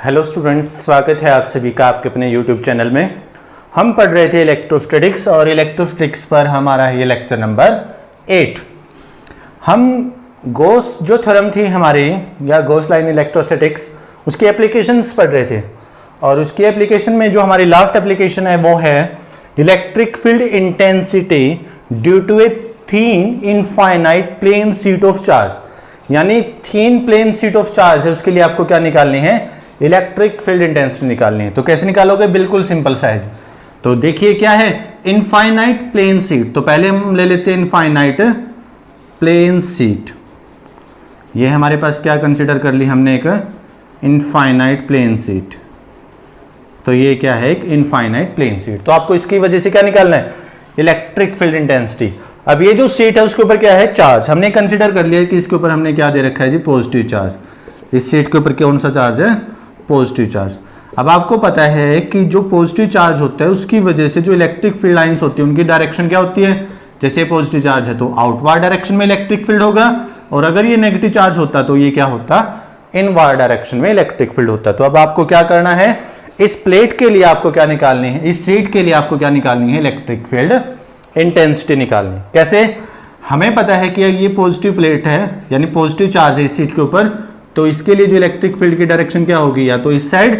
Hello students, स्वागत है आप सभी का आपके अपने यूट्यूब चैनल में। हम पढ़ रहे थे इलेक्ट्रोस्टैटिक्स और इलेक्ट्रोस्टैटिक्स पर हमारा ये लेक्चर नंबर 8। हम गॉस जो थ्योरम थी हमारी या गॉस लाइन इलेक्ट्रोस्टैटिक्स उसकी एप्लीकेशंस पढ़ रहे थे और उसकी एप्लीकेशन में जो हमारी लास्ट एप्लीकेशन है वो है electric field intensity due to a thin infinite plane sheet of charge. यानी thin plane sheet of charge है, उसके लिए आपको क्या निकालनी है? इलेक्ट्रिक फील्ड इंटेंसिटी निकालनी है। तो कैसे निकालोगे? बिल्कुल सिंपल सा है। तो देखिए क्या है, इनफाइनाइट प्लेन शीट। तो पहले हम ले लेते हैं इनफाइनाइट प्लेन शीट। ये हमारे पास क्या कंसीडर कर ली हमने? एक इनफाइनाइट प्लेन शीट। तो ये क्या है? एक इनफाइनाइट प्लेन शीट। तो आपको इसकी वजह से क्या निकालना है? Electric field intensity. अब ये जो शीट है उसके ऊपर क्या है? चार्ज। हमने कंसीडर कर लिया कि इसके ऊपर हमने क्या दे रखा है जी? Positive charge. इस शीट के ऊपर कौन सा चार्ज है? Positive charge. अब आपको पता है कि जो पॉजिटिव चार्ज होता है उसकी वजह से जो इलेक्ट्रिक फील्ड लाइंस होती है उनकी डायरेक्शन क्या होती है? जैसे पॉजिटिव चार्ज है तो आउटवर्ड डायरेक्शन में इलेक्ट्रिक फील्ड होगा, और अगर ये नेगेटिव चार्ज होता तो ये क्या होता? इनवर्ड डायरेक्शन में इलेक्ट्रिक फील्ड होता। तो अब आपको क्या करना है? इस प्लेट के लिए आपको क्या निकालनी है? इस शीट के लिए आपको क्या निकालनी है? इलेक्ट्रिक फील्ड इंटेंसिटी निकालनी। कैसे? हमें पता है कि ये पॉजिटिव प्लेट है यानी पॉजिटिव चार्ज है इस शीट के ऊपर, तो इसके लिए जो इलेक्ट्रिक फील्ड की डायरेक्शन क्या होगी? या तो इस साइड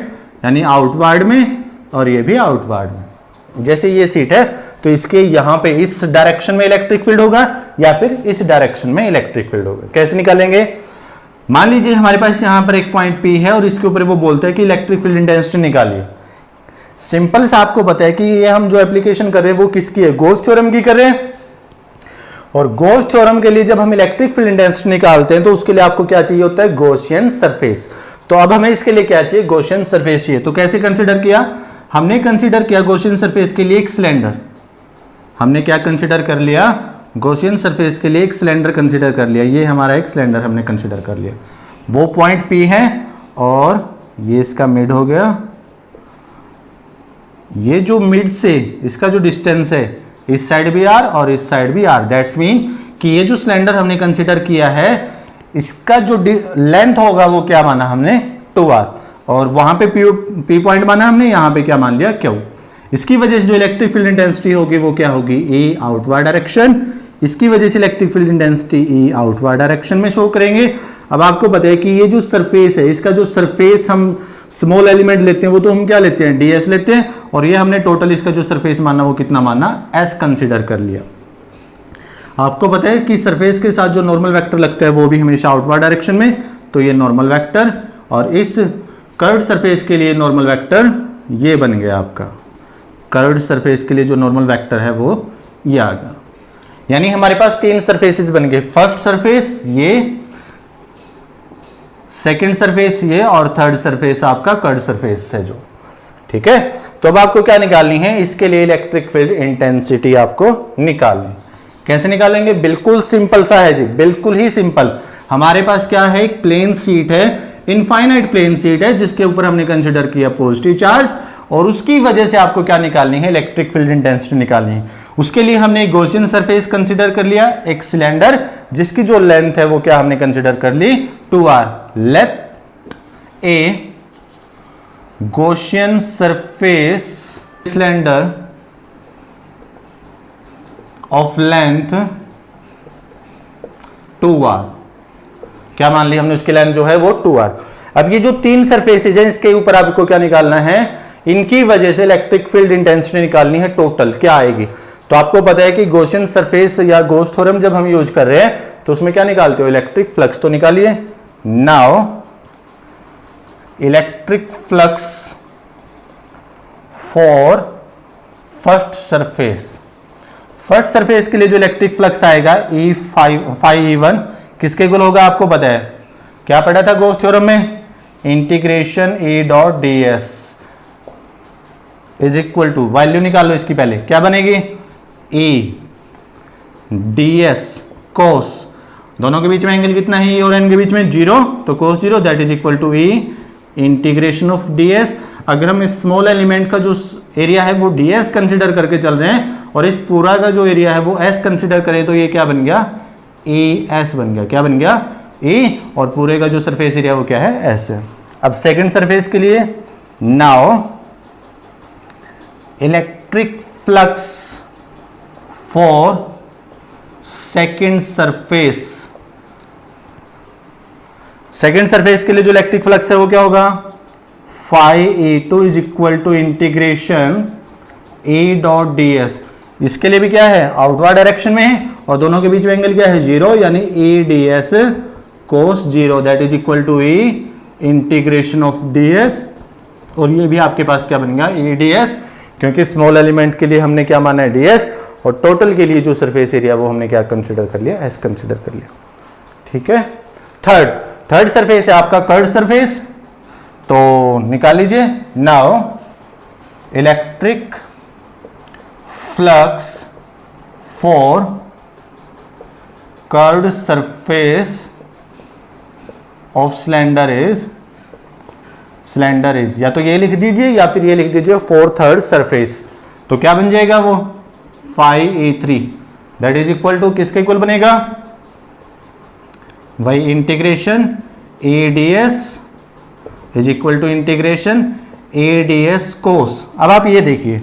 यानी आउटवर्ड में, और ये भी आउटवर्ड में। जैसे ये शीट है तो इसके यहां पे इस डायरेक्शन में इलेक्ट्रिक फील्ड होगा या फिर इस डायरेक्शन में इलेक्ट्रिक फील्ड होगा। कैसे निकालेंगे? मान लीजिए हमारे पास यहां पर एक पॉइंट P है और इसके ऊपर वो बोलता है कि इलेक्ट्रिक फील्ड इंटेंसिटी निकालिए। सिंपल सा आपको पता है कि ये हम जो एप्लीकेशन कर रहे हैं वो किसकी है? गॉस थ्योरम की कर रहे हैं। और गॉस थ्योरम के लिए जब हम इलेक्ट्रिक फील्ड इंटेंसिटी निकालते हैं तो उसके लिए आपको क्या चाहिए होता है? Gaussian surface. तो अब हमें इसके लिए क्या चाहिए? गॉसियन सरफेस चाहिए। तो कैसे कंसीडर किया? हमने कंसीडर किया गॉसियन सरफेस के लिए एक सिलेंडर। हमने क्या कंसीडर कर लिया? गॉसियन सरफेस के लिए एक सिलेंडर कंसीडर कर लिया। ये हमारा एक सिलेंडर हमने कंसीडर कर लिया। वो पॉइंट P है और ये इसका मिड हो गया। ये जो मिड से इसका जो डिस्टेंस है, इस साइड भी R और इस साइड भी R। दैट्स मीन कि ये जो सिलेंडर हमने कंसीडर किया है इसका जो लेंथ होगा वो क्या माना हमने? 2R। और वहां पे P पॉइंट माना हमने, यहां पे क्या मान लिया? Q। इसकी वजह से जो इलेक्ट्रिक फील्ड इंटेंसिटी होगी वो क्या होगी? E outward direction. इसकी वजह से electric field intensity E outward direction में शो करेंगे। अब आपको पता है कि ये जो सरफेस है, इसका जो सरफेस हम स्मॉल एलिमेंट लेते हैं वो तो हम क्या लेते हैं? ds लेते हैं। और ये हमने टोटल इसका जो सरफेस माना वो कितना माना? s कंसीडर कर लिया। आपको पता है कि सरफेस के साथ जो नॉर्मल वेक्टर लगता है वो भी हमेशा आउटवर्ड डायरेक्शन में, तो ये नॉर्मल वेक्टर, और इस कर्व्ड सरफेस के लिए नॉर्मल वेक्टर ये बन गया आपका। कर्व्ड सरफेस के लिए जो नॉर्मल वेक्टर है वो ये आ गया। यानी हमारे पास तीन सरफेसेस बन गए। फर्स्ट सरफेस ये, सेकेंड सरफेस ये, और थर्ड सरफेस आपका कर्व्ड सरफेस है जो। ठीक है, तो अब आपको क्या निकालनी है? इसके लिए इलेक्ट्रिक फील्ड इंटेंसिटी आपको निकालनी। कैसे निकालेंगे? बिल्कुल सिंपल सा है जी, बिल्कुल ही सिंपल। हमारे पास क्या है? एक प्लेन शीट है, इनफाइनाइट प्लेन शीट है जिसके ऊपर हमने कंसीडर किया पॉजिटिव चार्ज, और उसकी वजह से आपको क्या निकालनी है? इलेक्ट्रिक फील्ड इंटेंसिटी निकालनी है। उसके लिए हमने गॉसियन सरफेस कंसीडर कर लिया, एक सिलेंडर जिसकी जो लेंथ है वो क्या हमने कंसीडर कर ली? 2R। Let a Gaussian surface cylinder of length 2R। क्या मान ली हमने? उसकी लेंथ जो है वो 2R। अब ये जो तीन सरफेसेज हैं इसके ऊपर आपको क्या निकालना है? इनकी वजह से इलेक्ट्रिक फील्ड इंटेंसिटी निकालनी है। टोटल क्या आएगी? तो आपको पता है कि गॉसियन सरफेस या गॉस थ्योरम जब हम यूज कर रहे हैं तो उसमें क्या निकालते हो? इलेक्ट्रिक फ्लक्स तो निकालिए। Now electric flux for first surface. First surface के लिए जो इलेक्ट्रिक फ्लक्स आएगा E1 किसके इक्वल होगा? आपको पता है, क्या पढ़ा था गॉस थ्योरम में? Integration E dot ds is equal to, value निकाल लो इसकी। पहले क्या बनेगी? E ds cos, दोनों के बीच में एंगल कितना है? E और n के बीच में 0, तो cos 0 that is equal to E integration of ds। अगर हम इस स्मॉल एलिमेंट का जो एरिया है वो ds कंसीडर करके चल रहे हैं और इस पूरा का जो एरिया है वो s कंसीडर करें तो ये क्या बन गया? ES बन गया। क्या बन गया? E, और पूरे का जो सरफेस एरिया वो क्या है? S है। अब सेकंड सरफेस के लिए, now electric flux for second surface. Second surface के लिए जो इलेक्ट्रिक फ्लक्स है वो क्या होगा, phi E2 is equal to integration E dot ds। इसके लिए भी क्या है, आउटवर्ड डायरेक्शन में है और दोनों के बीच में एंगल क्या है, जीरो, यानी E ds cos 0 that is equal to E integration of ds। और ये भी आपके पास क्या बनेगा, E ds, क्योंकि स्मॉल एलिमेंट के लिए हमने क्या माना है, ds, और टोटल के लिए जो सरफेस एरिया वो हमने क्या कंसिडर कर लिया, s कंसिडर कर लिया। ठीक है। थर्ड सरफेस है आपका कर्व सरफेस, तो निकाल लीजिए। Now electric flux for curved surface of slender is या तो ये लिख दीजिए या फिर ये लिख दीजिए फॉर थर्ड सरफेस। तो क्या बन जाएगा वो, phi E3 that is equal to किसके इक्वल बनेगा, भाई integration E ds is equal to integration E ds cos. अब आप ये देखिए,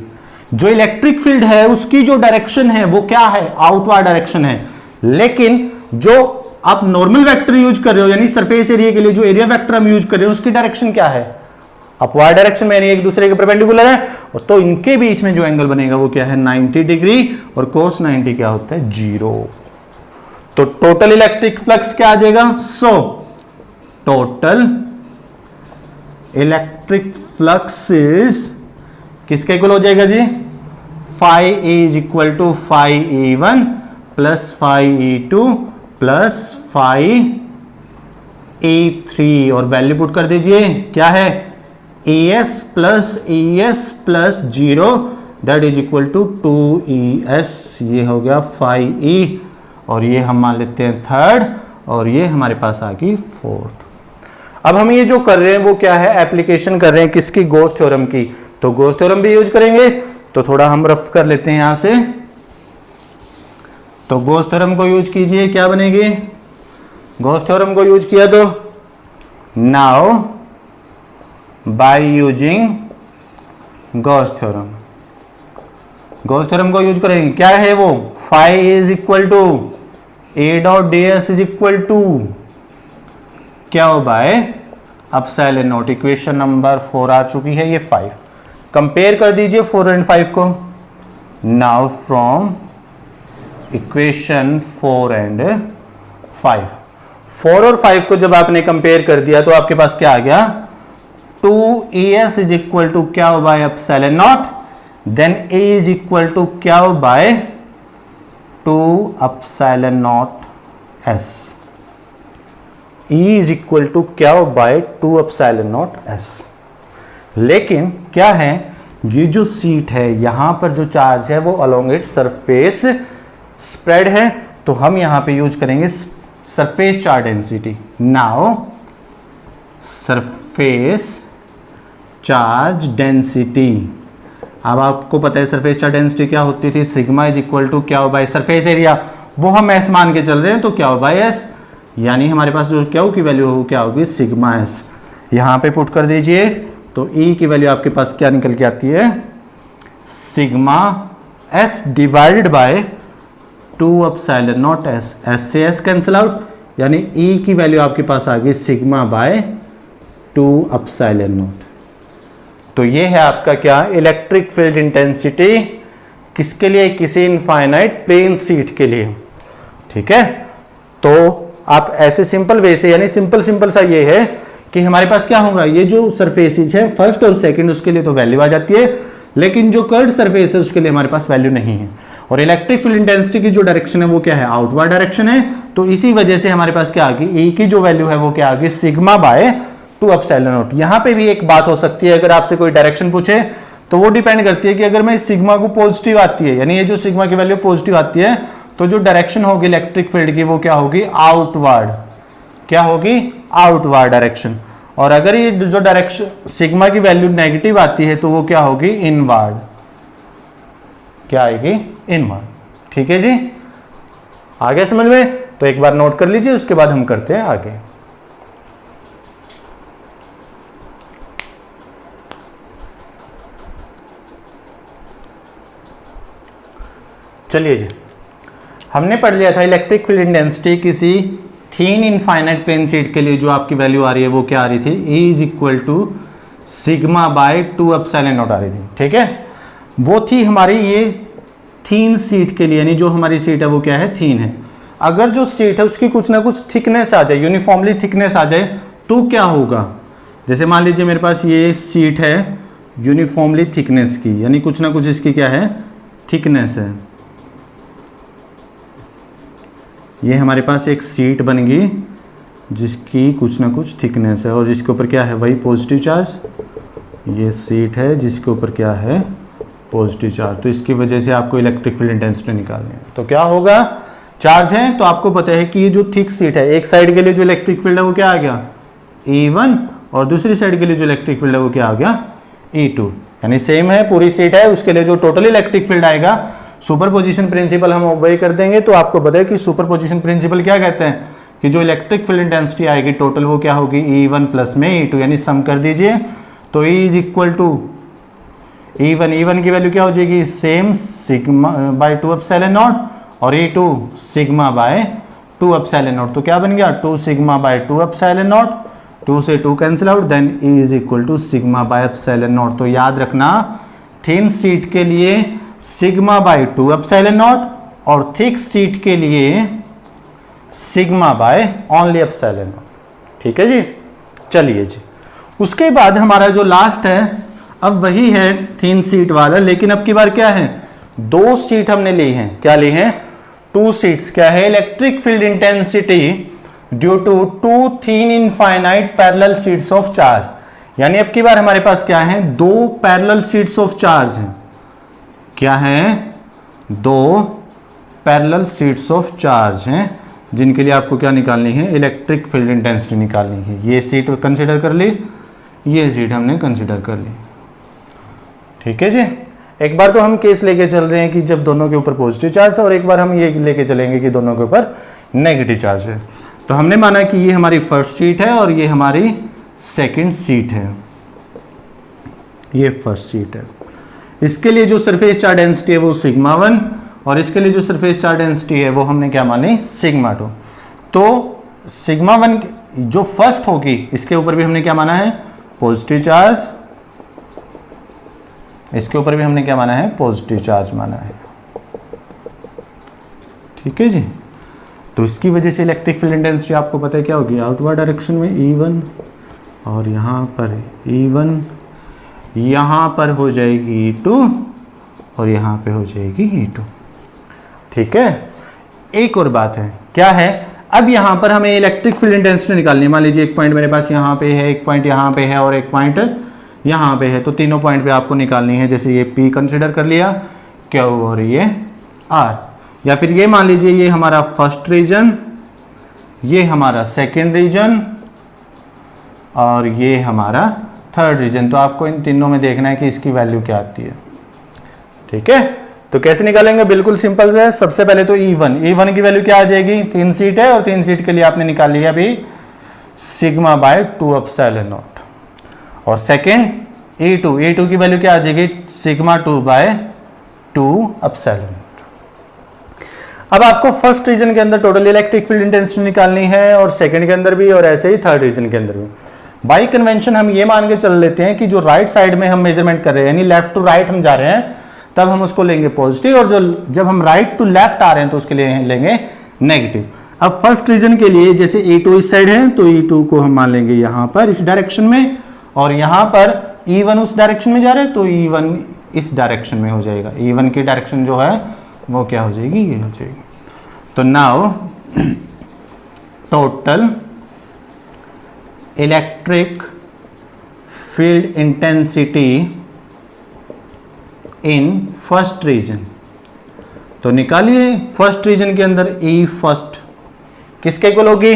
जो इलेक्ट्रिक फील्ड है उसकी जो डायरेक्शन है वो क्या है, आउटवर्ड डायरेक्शन है, लेकिन जो आप नॉर्मल वेक्टर यूज कर रहे हो, यानी सरफेस एरिया के लिए जो एरिया वेक्टर हम यूज कर रहे हो उसकी डायरेक्शन क्या है, अपवर्ड डायरेक्शन में, यानी एक दूसरे के परपेंडिकुलर है। और तो इनके बीच में जो एंगल बनेगा वो क्या है, 90 डिग्री, और कोस 90 क्या होता है, 0। तो टोटल इलेक्ट्रिक फ्लक्स क्या आ जाएगा, so total electric flux is किसके इक्वल हो जाएगा ji, phi E is equal to phi E1 plus phi E2 plus phi E3, और वैल्यू पुट कर दीजिए, क्या है, ES plus 0 that is equal to 2ES। ये हो गया फाई E, और ये हम मान लेते हैं थर्ड, और ये हमारे पास आ गई फोर्थ। अब हम ये जो कर रहे हैं वो क्या है, एप्लीकेशन कर रहे हैं किसकी, गॉस थ्योरम की। तो गॉस थ्योरम भी यूज करेंगे, तो थोड़ा हम रफ कर लेते हैं यहां से। तो गॉस थ्योरम को यूज कीजिए, क्या बनेगी, गॉस थ्योरम को यूज किया तो now by using Gauss theorem, Gauss theorem को यूज करेंगे, क्या है वो, phi is equal to A dot ds is equal to क्या हो, by epsilon naught. Equation number 4 आ चुकी है, ये 5। कंपेयर कर दीजिए 4 और 5 को। नाउ फ्रॉम इक्वेशन 4 और 5, 4 और 5 को जब आपने कंपेयर कर दिया तो आपके पास क्या आ गया, 2ES इज इक्वल टू क्या हो, by epsilon naught, then E is equal to क्या हो, by 2 epsilon naught S। E is equal to क्या हो, बाय 2 एप्सिलॉन नॉट S। लेकिन क्या है, ये जो सीट है यहां पर जो चार्ज है वो अलोंग इट सरफेस स्प्रेड है, तो हम यहां पे यूज करेंगे surface charge density. Now surface charge density, अब आपको पता है सरफेस चार्ज डेंसिटी क्या होती थी, सिग्मा इज इक्वल टू क्या हो, बाय सरफेस एरिया, वो हम S मान के चल रहे हैं, तो क्या हो, बाय S, यानी हमारे पास जो क्या की वैल्यू हो क्या होगी, सिग्मा S। यहां पे पुट कर दीजिए, तो E की वैल्यू आपके पास क्या निकल के आती है, sigma S divided by 2 epsilon naught S। S से S कैंसिल आउट, यानी E की वैल्यू आपके पास आ गई सिग्मा बाय 2 एप्सिलॉन नॉट। तो ये है आपका क्या, इलेक्ट्रिक फील्ड इंटेंसिटी, किसके लिए, किसी इनफाइनाइट प्लेन सीट के लिए। ठीक है, तो आप ऐसे सिंपल वे से, यानी सिंपल सा ये है कि हमारे पास क्या होगा, ये जो सरफेसेज है फर्स्ट और सेकंड उसके लिए तो वैल्यू आ जाती है, लेकिन जो कर्व्ड सरफेस है उसके लिए हमारे पास वैल्यू नहीं है। और इलेक्ट्रिक फील्ड इंटेंसिटी की जो डायरेक्शन है वो क्या है, आउटवर्ड डायरेक्शन है, तो इसी वजह से हमारे पास क्या आ गई, E की जो वैल्यू है वो क्या आ गई, सिग्मा बाय 2 एप्सिलॉन नॉट। यहां पे भी एक बात हो सकती है, अगर आपसे कोई डायरेक्शन पूछे तो वो डिपेंड करती है कि अगर मैं सिग्मा को पॉजिटिव आती है, यानी ये जो सिग्मा की वैल्यू पॉजिटिव आती है, तो जो डायरेक्शन होगी इलेक्ट्रिक फील्ड की वो क्या होगी, आउटवर्ड, क्या होगी, आउटवर्ड डायरेक्शन। और अगर ये जो डायरेक्शन सिग्मा की वैल्यू नेगेटिव आती है तो वो क्या होगी, इनवर्ड, क्या आएगी, इनवर्ड। ठीक है जी, आगे समझ में, तो एक बार नोट कर लीजिए, उसके बाद हम करते हैं आगे। चलिए जी, हमने पढ़ लिया था इलेक्ट्रिक फील्ड इंटेंसिटी किसी थीन इनफाइनाइट प्लेन शीट के लिए जो आपकी वैल्यू आ रही है वो क्या आ रही थी, E is equal to sigma by 2 epsilon naught आ रही थी। ठीक है, वो थी हमारी ये थीन शीट के लिए, यानी जो हमारी शीट है वो क्या है, थीन है। अगर जो शीट है उसकी कुछ ना कुछ थिकनेस आ जाए, यूनिफॉर्मली थिकनेस आ जाए, तो क्या होगा, जैसे मान लीजिए मेरे पास ये शीट है यूनिफॉर्मली थिकनेस की, यानी कुछ ना कुछ इसकी क्या है, थिकनेस है। ये हमारे पास एक शीट बन गई जिसकी कुछ ना कुछ थिकनेस है और जिसके ऊपर क्या है, वही पॉजिटिव चार्ज। ये शीट है जिसके ऊपर क्या है, पॉजिटिव चार्ज। तो इसकी वजह से आपको इलेक्ट्रिक फील्ड इंटेंसिटी निकालनी है। तो क्या होगा, चार्ज है तो आपको पता है कि ये जो थिक शीट है, एक साइड के लिए जो इलेक्ट्रिक फील्ड है वो क्या आ गया, E1, और दूसरी साइड के लिए जो इलेक्ट्रिक फील्ड है वो क्या आ गया, E2। यानी सेम है, पूरी शीट है, उसके लिए जो टोटल इलेक्ट्रिक फील्ड आएगा, सुपरपोजिशन प्रिंसिपल हम ओबे कर देंगे। तो आपको पता है कि सुपरपोजिशन प्रिंसिपल क्या कहते हैं कि जो इलेक्ट्रिक फील्ड इंटेंसिटी आएगी टोटल वो क्या होगी, E1 प्लस में E2, यानी सम कर दीजिए। तो E is equal to E1 की वैल्यू क्या हो जाएगी, same sigma by 2 epsilon naught, और E2 sigma by 2 epsilon naught. तो क्या बन गया, 2 सिग्मा बाय 2 एप्सिलॉन नॉट, 2 से 2 cancel out, then E is equal to sigma by epsilon naught. तो याद रखना, थिन शीट के लिए सिग्मा बाय 2 एप्सिलॉन नॉट और थिक शीट के लिए sigma by only epsilon naught. ठीक है जी, चलिए जी, उसके बाद हमारा जो लास्ट है, अब वही है थिन शीट वाला, लेकिन अब की बार क्या है, 2 शीट हमने ली हैं। क्या ली हैं, 2 शीट्स। क्या है, electric field intensity due to 2 thin infinite parallel sheets of charge. यानी अब की बार हमारे पास क्या है, 2 पैरेलल शीट्स ऑफ चार्ज हैं। क्या है, 2 पैरेलल शीट्स ऑफ चार्ज हैं, जिनके लिए आपको क्या निकालनी है, इलेक्ट्रिक फील्ड इंटेंसिटी निकालनी है। ये शीट कंसीडर कर ली, ये शीट हमने कंसीडर कर ली। ठीक है जी, एक बार तो हम केस लेके चल रहे हैं कि जब दोनों के ऊपर पॉजिटिव चार्ज है, और एक बार हम ये लेके चलेंगे कि दोनों के ऊपर नेगेटिव चार्ज है। तो हमने माना कि ये हमारी फर्स्ट शीट है और ये हमारी सेकंड शीट है, ये फर्स्ट शीट है। इसके लिए जो सरफेस चार्ज डेंसिटी है वो सिग्मा 1, और इसके लिए जो सरफेस चार्ज डेंसिटी है वो हमने क्या मानी, सिग्मा 2। तो सिग्मा 1 जो फर्स्ट होगी इसके ऊपर भी हमने क्या माना है, पॉजिटिव चार्ज, इसके ऊपर भी हमने क्या माना है, पॉजिटिव चार्ज माना है। ठीक है जी, तो इसकी वजह से इलेक्ट्रिक फील्ड इंटेंसिटी आपको पता है क्या होगी, आउटवर्ड डायरेक्शन में E1, और यहाँ पर E1, यहाँ पर हो जाएगी E2, और यहाँ पे हो जाएगी E2। ठीक है, एक और बात है, क्या है, अब यहाँ पर हमें इलेक्ट्रिक फील्ड इंटेंसिटी निकालनी है। मान लीजिए एक पॉइंट मेरे पास यहाँ पे है, एक पॉइंट यहाँ पे है और एक पॉइंट यहाँ पे है, तो तीनों पॉइंट पे आपको निकालनी है। जैसे ये P कंसिडर कर लिया, Q और ये R, या फिर ये मान लीजिए ये हमारा फर्स्ट रीजन, ये हमारा सेकेंड रीजन, और ये हमारा थर्ड रीजन। तो आपको इन तीनों में देखना है कि इसकी वैल्यू क्या आती है। ठीक है, तो कैसे निकालेंगे, बिल्कुल सिंपल है। सबसे पहले तो E1 की वैल्यू क्या आ जाएगी, 3 सीट है और 3 सीट के लिए आपने निकाल लिया अभी सिग्मा बाय 2 एप्सिलॉन नॉट, और सेकेंड E2 की वैल्यू क्या आ जाएगी, सिग्मा 2 बाय 2 एप्सिलॉन नॉट। अब आपको फर्स्ट रीजन के अंदर टोटल इलेक्ट्रिक फील्ड इंटेंसिटी निकालनी है, और सेकेंड के अंदर भी, और ऐसे ही थर्ड रीजन के अंदर भी। बाई कन्वेंशन हम ये मान के चल लेते हैं कि जो राइट साइड में हम मेजरमेंट कर रहे हैं, यानी लेफ्ट टू राइट हम जा रहे हैं, तब हम उसको लेंगे पॉजिटिव, और जब हम राइट टू लेफ्ट आ रहे हैं तो उसके लिए लेंगे नेगेटिव। अब फर्स्ट रीजन के लिए जैसे E2 इस साइड है, तो E2 को हम मान लेंगे यहाँ पर इस डायरेक्शन में, और यहाँ पर E1 उस डायरेक्शन में जा रहे हैं तो E1 इस डायरेक्शन में हो जाएगा। E1 की डायरेक्शन जो है वो क्या हो जाएगी, ये हो जाएगी। तो now total electric field intensity in first region, तो निकालिए फर्स्ट रीजन के अंदर E फर्स्ट किसके इक्वल होगी।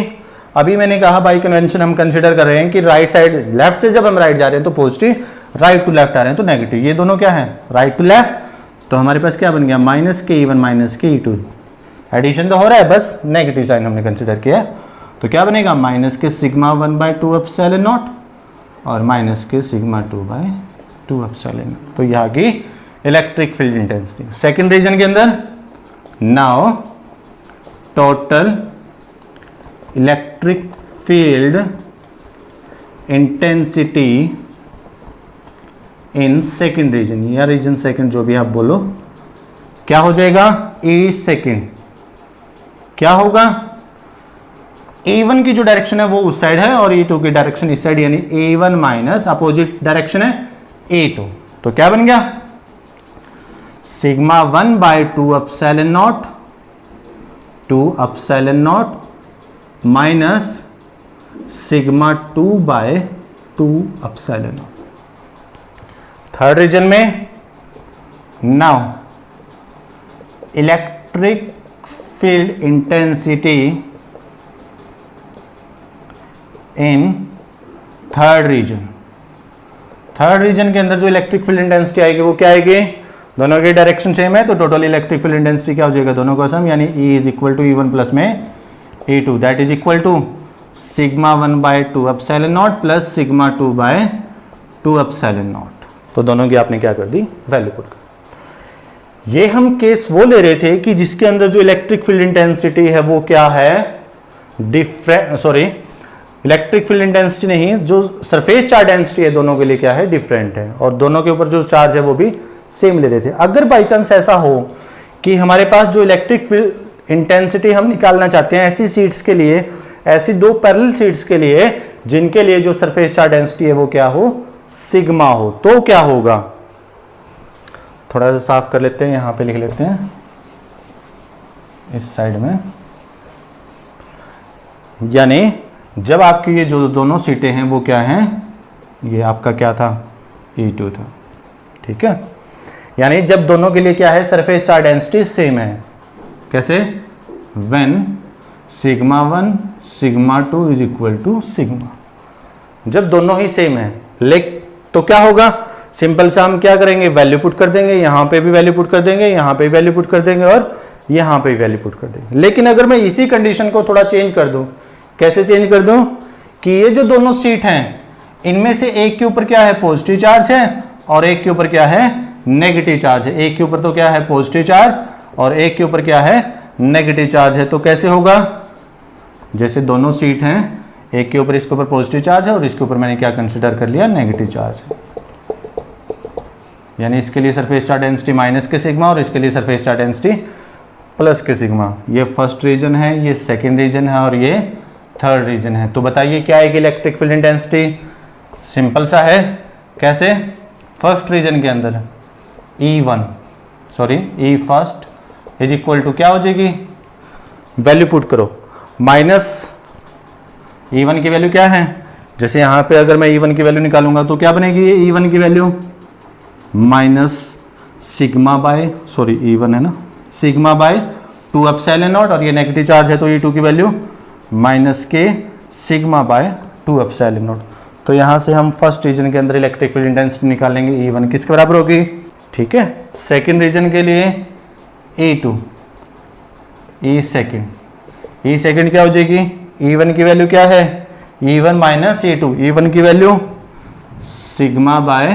अभी मैंने कहा बाई कन्वेंशन हम कंसीडर कर रहे हैं कि राइट साइड, लेफ्ट से जब हम राइट जा रहे हैं तो पॉजिटिव, राइट टू लेफ्ट आ रहे हैं तो नेगेटिव। ये दोनों क्या है, राइट टू लेफ्ट, तो हमारे पास क्या बन गया, माइनस के E1 माइनस के E2। एडिशन तो हो रहा है, बस नेगेटिव साइन हमने कंसीडर किया, तो क्या बनेगा, माइनस के सिग्मा 1 बाय 2 एप्सिलॉन नॉट और माइनस के सिग्मा 2 बाय 2 एप्सिलॉन नॉट। तो यहाँ की electric field intensity second region के अंदर now total electric field intensity in second region या रीजन सेकेंड, जो भी आप बोलो, क्या हो जाएगा? ई सेकेंड क्या होगा? E1 की जो डायरेक्शन है वो उस साइड है और E2 की डायरेक्शन इस साइड, यानी E1 माइनस अपोजिट डायरेक्शन है E2। तो क्या बन गया? Sigma 1 by 2 epsilon naught 2 epsilon naught minus sigma 2 by 2 epsilon naught. Third region में now electric field intensity in third region. Third region के अंदर जो इलेक्ट्रिक फील्ड इंटेंसिटी आएगी वो क्या आएगी? दोनों की डायरेक्शन सेम है तो टोटल इलेक्ट्रिक फील्ड इंटेंसिटी क्या हो जाएगा? दोनों का सम, यानी E is equal to E1 plus में E2, that is equal to sigma 1 by 2 epsilon naught plus sigma 2 by 2 epsilon naught. तो दोनों की आपने क्या कर दी? वैल्यू पुट कर। ये हम केस वो ले रहे थे कि जिसके अंदर जो इलेक्ट्रिक फील्ड इंटेंसिटी है वो क्या है? इलेक्ट्रिक फील्ड इंटेंसिटी नहीं, जो सरफेस चार्ज डेंसिटी है दोनों के लिए क्या है? डिफरेंट है, और दोनों के ऊपर जो चार्ज है वो भी सेम ले रहे थे। अगर बाई चांस ऐसा हो कि हमारे पास जो इलेक्ट्रिक फील्ड इंटेंसिटी हम निकालना चाहते हैं ऐसी सीट्स के लिए, ऐसी दो पैरेलल सीट्स के लिए जिनके लिए जो सरफेस चार्ज डेंसिटी है वो क्या हो? सिग्मा हो, तो क्या होगा? थोड़ा सा साफ कर लेते हैं, यहां पे लिख लेते हैं इस साइड में, यानी जब आपकी ये जो दोनों सीटें हैं वो क्या हैं? ये आपका क्या था? E2 था, ठीक है। यानी जब दोनों के लिए क्या है? सरफेस चार्ज डेंसिटी सेम है। कैसे? When sigma 1 sigma 2 is equal to sigma, जब दोनों ही सेम है। तो क्या होगा? सिंपल सा हम क्या करेंगे? वैल्यू पुट कर देंगे, यहां पे भी वैल्यू पुट कर देंगे, यहां पे वैल्यू पुट कर देंगे और यहां पे वैल्यू पुट कर देंगे। लेकिन अगर मैं इसी कंडीशन को थोड़ा चेंज कर दूं, कैसे चेंज कर दूं? कि ये जो दोनों सीट हैं इनमें से एक के ऊपर क्या है? पॉजिटिव चार्ज है और एक के ऊपर क्या है? नेगेटिव चार्ज है। एक के ऊपर तो क्या है? पॉजिटिव चार्ज, और एक के ऊपर क्या है? नेगेटिव चार्ज है। तो कैसे होगा? जैसे दोनों सीट हैं, एक के ऊपर इसके ऊपर पॉजिटिव चार्ज है और इसके ऊपर मैंने क्या कंसिडर कर लिया? नेगेटिव चार्ज है। यानी इसके लिए सरफेस चार्ज डेंसिटी माइनस के सिग्मा और इसके लिए सरफेस चार्ज डेंसिटी प्लस के सिग्मा। ये फर्स्ट रीजन है, ये सेकेंड रीजन है और ये थर्ड रीजन है। तो बताइए क्या आएगी इलेक्ट्रिक फील्ड इंटेंसिटी? सिंपल सा है। कैसे? फर्स्ट रीजन के अंदर E first is equal to क्या हो जाएगी? वैल्यू पुट करो, माइनस E1 की वैल्यू क्या है? जैसे यहां पे अगर मैं E1 की वैल्यू निकालूंगा तो क्या बनेगी? ये E1 की value minus sigma bye E1 है ना, सिग्मा बाय 2 एप्सिलॉन नॉट, और ये नेगेटिव चार्ज है तो E2 की वैल्यू माइनस के सिग्मा बाय 2 एप्सिलॉन नॉट। तो यहां से हम फर्स्ट रीजन के अंदर इलेक्ट्रिक फील्ड इंटेंसिटी निकालेंगे। E1 किसके बराबर होगी? ठीक है। सेकेंड रीजन के लिए E2, E सेकेंड क्या हो जाएगी? E1 की वैल्यू क्या है? E1 minus E2। E1 की value sigma by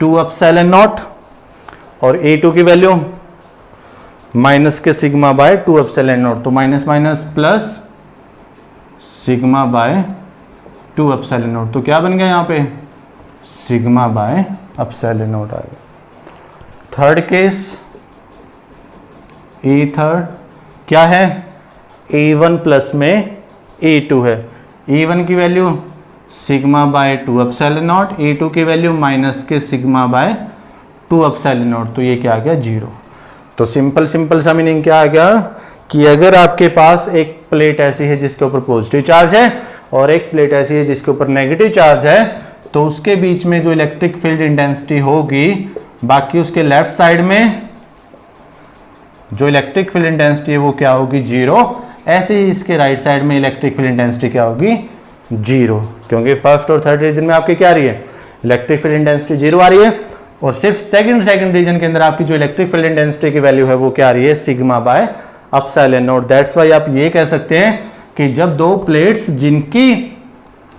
2 epsilon naught और E2 की वैल्यू माइनस के सिग्मा बाय 2 एप्सिलॉन नॉट। तो minus minus plus sigma by 2 epsilon naught. तो क्या बन गया यहाँ पे? सिग्मा बाय एप्सिलॉन नॉट आ गया। थर्ड केस थर्ड क्या है? E1 प्लस में E2 है। E1 की value sigma by 2 epsilon not, E2 की वैल्यू माइनस के सिग्मा बाय 2 एप्सिलॉन नॉट। तो ये क्या आ गया? 0। तो सिंपल सा मीनिंग क्या आ गया कि अगर आपके पास एक प्लेट ऐसी है जिसके ऊपर पॉजिटिव चार्ज है और एक प्लेट ऐसी है जिसके ऊपर नेगेटिव चार्ज है, तो उसके बीच में जो इलेक्ट्रिक फील्ड इंटेंसिटी होगी, बाकी उसके लेफ्ट साइड में जो इलेक्ट्रिक फील्ड इंटेंसिटी है वो क्या होगी? 0। ऐसे ही इसके राइट साइड में इलेक्ट्रिक फील्ड इंटेंसिटी क्या होगी? 0, क्योंकि फर्स्ट और थर्ड रीजन में आपकी क्या आ रही है? इलेक्ट्रिक फील्ड इंटेंसिटी 0 आ रही है, और सिर्फ सेकंड रीजन के अंदर आपकी जो इलेक्ट्रिक फील्ड इंटेंसिटी की वैल्यू है वो क्या आ रही है? Sigma by epsilon not. That's why आप ये कह सकते हैं कि जब दो प्लेट्स जिनकी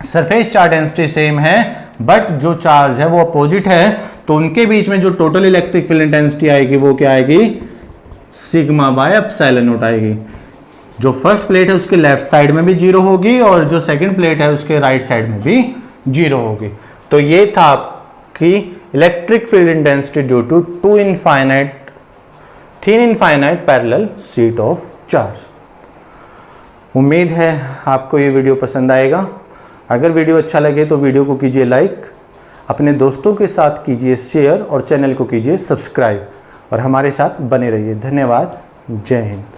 सरफेस चार्ज डेंसिटी सेम है बट जो चार्ज है वो अपोजिट है, तो उनके बीच में जो टोटल इलेक्ट्रिक फील्ड इंटेंसिटी आएगी वो क्या आएगी? सिग्मा बाय एप्सिलॉन नॉट आएगी। जो फर्स्ट प्लेट है उसके लेफ्ट साइड में भी जीरो होगी और जो सेकंड प्लेट है उसके राइट साइड में भी जीरो होगी। तो ये था आपकी electric field intensity due to thin infinite parallel sheet of charge. उम्मीद है आपको ये वीडियो पसंद आएगा। अगर वीडियो अच्छा लगे तो वीडियो को कीजिए लाइक, अपने दोस्तों के साथ कीजिए शेयर और चैनल को कीजिए सब्सक्राइब और हमारे साथ बने रहिए। धन्यवाद। जय हिंद।